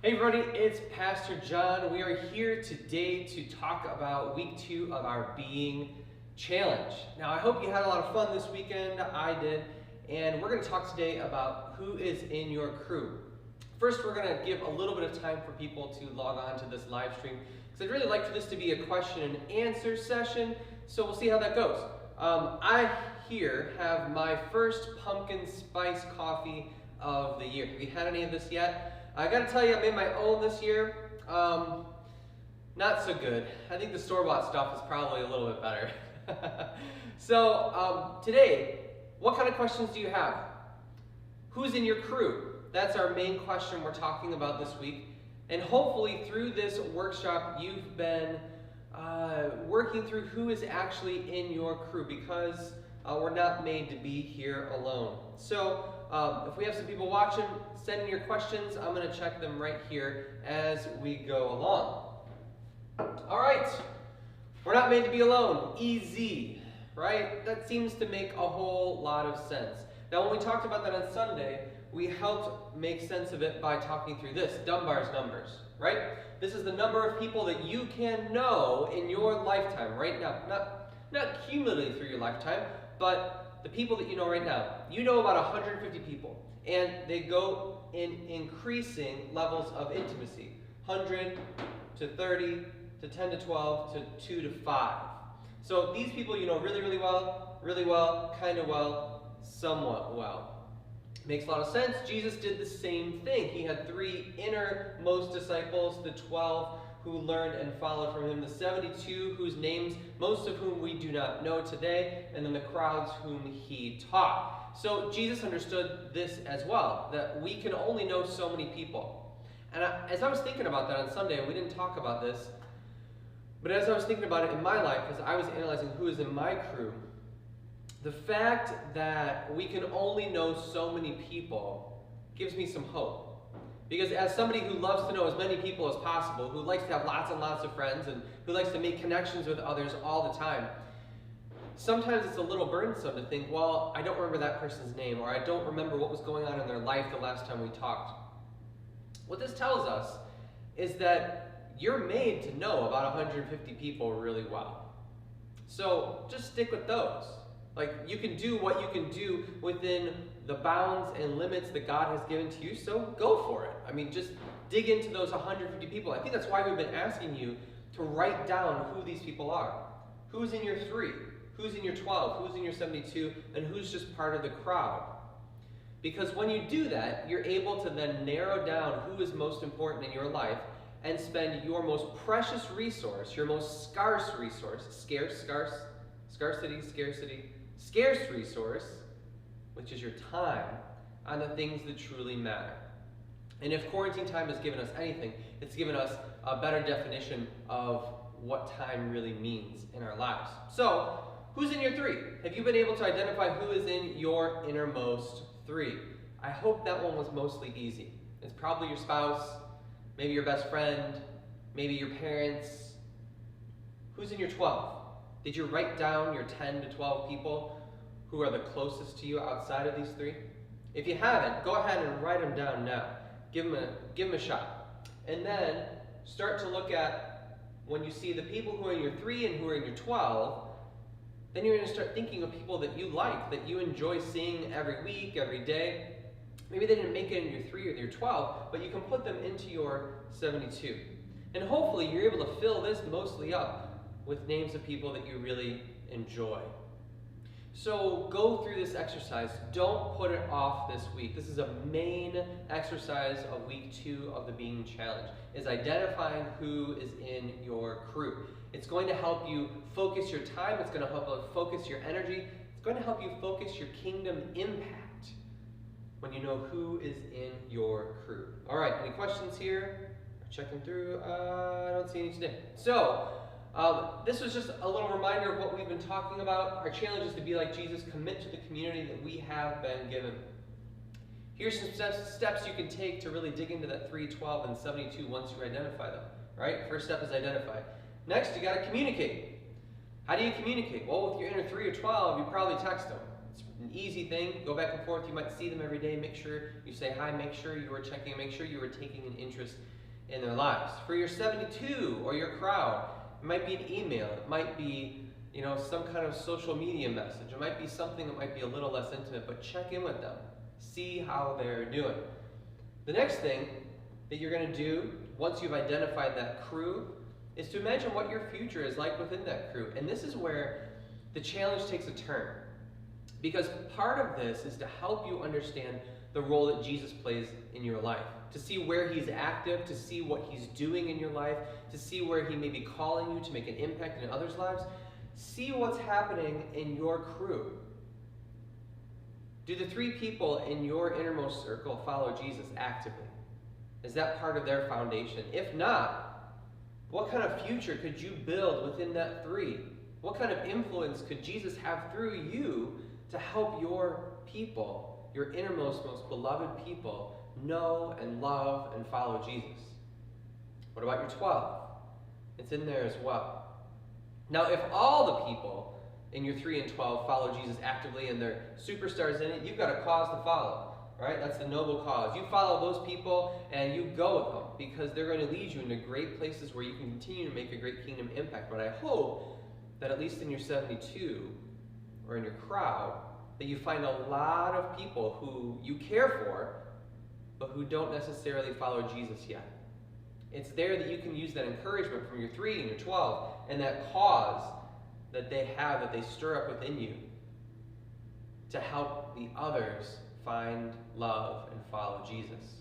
Hey everybody, it's Pastor John. We are here today to talk about week 2 of our Being Challenge. Now I hope you had a lot of fun this weekend. I did. And we're going to talk today about who is in your crew. First, we're going to give a little bit of time for people to log on to this live stream, because I'd really like for this to be a question and answer session, so we'll see how that goes. I here have my first pumpkin spice coffee of the year. Have you had any of this yet? I gotta tell you, I made my own this year. Not so good. I think the store-bought stuff is probably a little bit better. So today, what kind of questions do you have? Who's in your crew? That's our main question we're talking about this week. And hopefully through this workshop, you've been working through who is actually in your crew, because we're not made to be here alone. So if we have some people watching, send in your questions. I'm going to check them right here as we go along. All right, we're not made to be alone. Easy, right? That seems to make a whole lot of sense. Now, when we talked about that on Sunday, we helped make sense of it by talking through this, Dunbar's numbers, right? This is the number of people that you can know in your lifetime right now. Not cumulatively through your lifetime, but the people that you know right now. You know about 150 people, and they go in increasing levels of intimacy. 100 to 30 to 10 to 12 to 2 to 5. So these people you know really well, kind of well, somewhat well. Makes a lot of sense. Jesus did the same thing. He had 3 innermost disciples, the 12 who learned and followed from him, the 72 whose names, most of whom we do not know today, and then the crowds whom he taught. So Jesus understood this as well, that we can only know so many people. And as I was thinking about that on Sunday, and we didn't talk about this, but as I was thinking about it in my life, as I was analyzing who is in my crew, the fact that we can only know so many people gives me some hope. Because as somebody who loves to know as many people as possible, who likes to have lots and lots of friends, and who likes to make connections with others all the time, sometimes it's a little burdensome to think, well, I don't remember that person's name, or I don't remember what was going on in their life the last time we talked. What this tells us is that you're made to know about 150 people really well. So just stick with those. Like, you can do what you can do within the bounds and limits that God has given to you, so go for it. I mean, just dig into those 150 people. I think that's why we've been asking you to write down who these people are. Who's in your 3? Who's in your 12? Who's in your 72? And who's just part of the crowd? Because when you do that, you're able to then narrow down who is most important in your life and spend your most precious resource, your most scarce resource, scarce resource, which is your time, on the things that truly matter. And if quarantine time has given us anything, it's given us a better definition of what time really means in our lives. So, who's in your 3? Have you been able to identify who is in your innermost 3? I hope that one was mostly easy. It's probably your spouse, maybe your best friend, maybe your parents. Who's in your 12? Did you write down your 10 to 12 people who are the closest to you outside of these 3? If you haven't, go ahead and write them down now. Give them a shot. And then start to look at, when you see the people who are in your 3 and who are in your 12, then you're going to start thinking of people that you like, that you enjoy seeing every week, every day. Maybe they didn't make it in your 3 or your 12, but you can put them into your 72. And hopefully you're able to fill this mostly up with names of people that you really enjoy. So go through this exercise. Don't put it off this week. This is a main exercise of week 2 of the Being Challenge, is identifying who is in your crew. It's going to help you focus your time. It's going to help you focus your energy. It's going to help you focus your kingdom impact when you know who is in your crew. All right, any questions here? Checking through. I don't see any today. So, this was just a little reminder of what we've been talking about. Our challenge is to be like Jesus, commit to the community that we have been given. Here's some steps you can take to really dig into that 3, 12, and 72 once you identify them. Right? First step is identify. Next, you got to communicate. How do you communicate? Well, with your inner 3 or 12, you probably text them. It's an easy thing. Go back and forth. You might see them every day. Make sure you say hi. Make sure you are checking. Make sure you are taking an interest in their lives. For your 72 or your crowd, it might be an email. It might be, some kind of social media message. It might be something that might be a little less intimate, but check in with them. See how they're doing. The next thing that you're going to do once you've identified that crew is to imagine what your future is like within that crew. And this is where the challenge takes a turn. Because part of this is to help you understand the role that Jesus plays in your life. To see where he's active, to see what he's doing in your life, to see where he may be calling you to make an impact in others' lives. See what's happening in your crew. Do the 3 people in your innermost circle follow Jesus actively? Is that part of their foundation? If not, what kind of future could you build within that 3? What kind of influence could Jesus have through you to help your people, your innermost, most beloved people, know and love and follow Jesus? What about your 12? It's in there as well. Now, if all the people in your 3 and 12 follow Jesus actively and they're superstars in it, you've got a cause to follow, right? That's the noble cause. You follow those people and you go with them because they're going to lead you into great places where you can continue to make a great kingdom impact. But I hope that at least in your 72 or in your crowd, that you find a lot of people who you care for, but who don't necessarily follow Jesus yet. It's there that you can use that encouragement from your 3 and your 12 and that cause that they have, that they stir up within you to help the others find love and follow Jesus.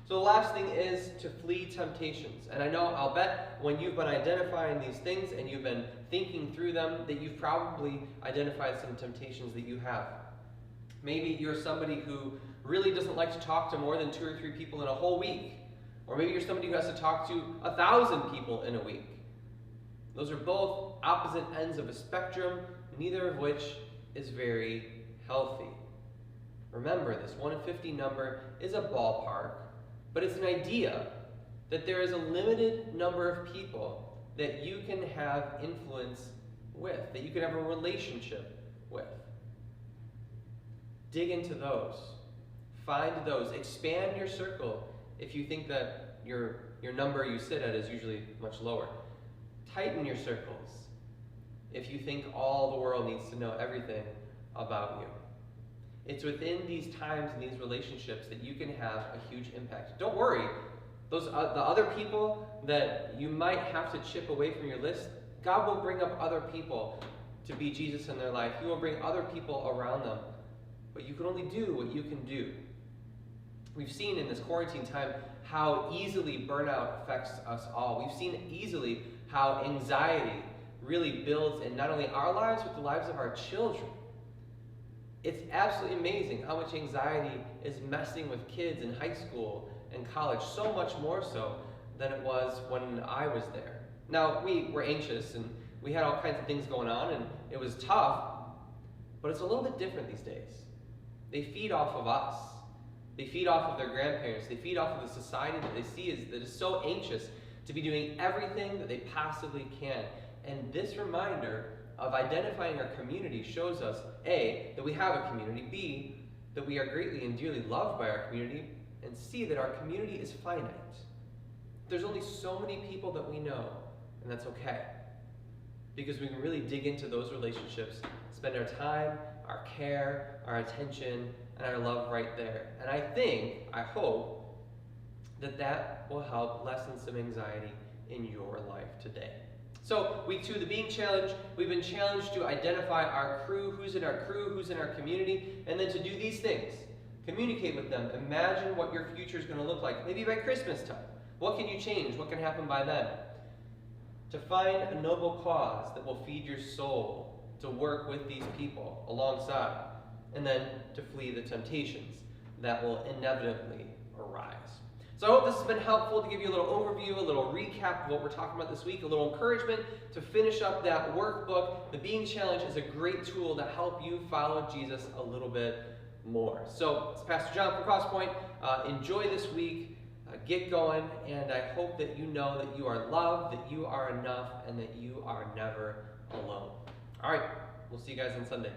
So the last thing is to flee temptations. And I'll bet when you've been identifying these things and you've been thinking through them, that you've probably identified some temptations that you have. Maybe you're somebody who really doesn't like to talk to more than 2 or 3 people in a whole week. Or maybe you're somebody who has to talk to 1,000 people in a week. Those are both opposite ends of a spectrum, neither of which is very healthy. Remember, this 150 number is a ballpark, but it's an idea that there is a limited number of people that you can have influence with, that you can have a relationship with. Dig into those. Find those. Expand your circle if you think that your number you sit at is usually much lower. Tighten your circles if you think all the world needs to know everything about you. It's within these times and these relationships that you can have a huge impact. Don't worry, the other people that you might have to chip away from your list, God will bring up other people to be Jesus in their life. He will bring other people around them. But you can only do what you can do. We've seen in this quarantine time how easily burnout affects us all. We've seen easily how anxiety really builds in not only our lives, but the lives of our children. It's absolutely amazing how much anxiety is messing with kids in high school and college, so much more so than it was when I was there. Now, we were anxious and we had all kinds of things going on and it was tough, but it's a little bit different these days. They feed off of us. They feed off of their grandparents. They feed off of the society that they see that is so anxious to be doing everything that they possibly can. And this reminder of identifying our community shows us, A, that we have a community, B, that we are greatly and dearly loved by our community, and C, that our community is finite. There's only so many people that we know, and that's okay. Because we can really dig into those relationships, spend our time, our care, our attention, and our love right there. And I hope, that will help lessen some anxiety in your life today. So, week 2 of the Being Challenge, we've been challenged to identify our crew, who's in our crew, who's in our community, and then to do these things. Communicate with them. Imagine what your future is going to look like, maybe by Christmas time. What can you change? What can happen by then? To find a noble cause that will feed your soul, to work with these people alongside, and then to flee the temptations that will inevitably arise. So I hope this has been helpful to give you a little overview, a little recap of what we're talking about this week, a little encouragement to finish up that workbook. The Being Challenge is a great tool to help you follow Jesus a little bit more. So it's Pastor John from Crosspoint. Enjoy this week. Get going, and I hope that you know that you are loved, that you are enough, and that you are never alone. All right, we'll see you guys on Sunday.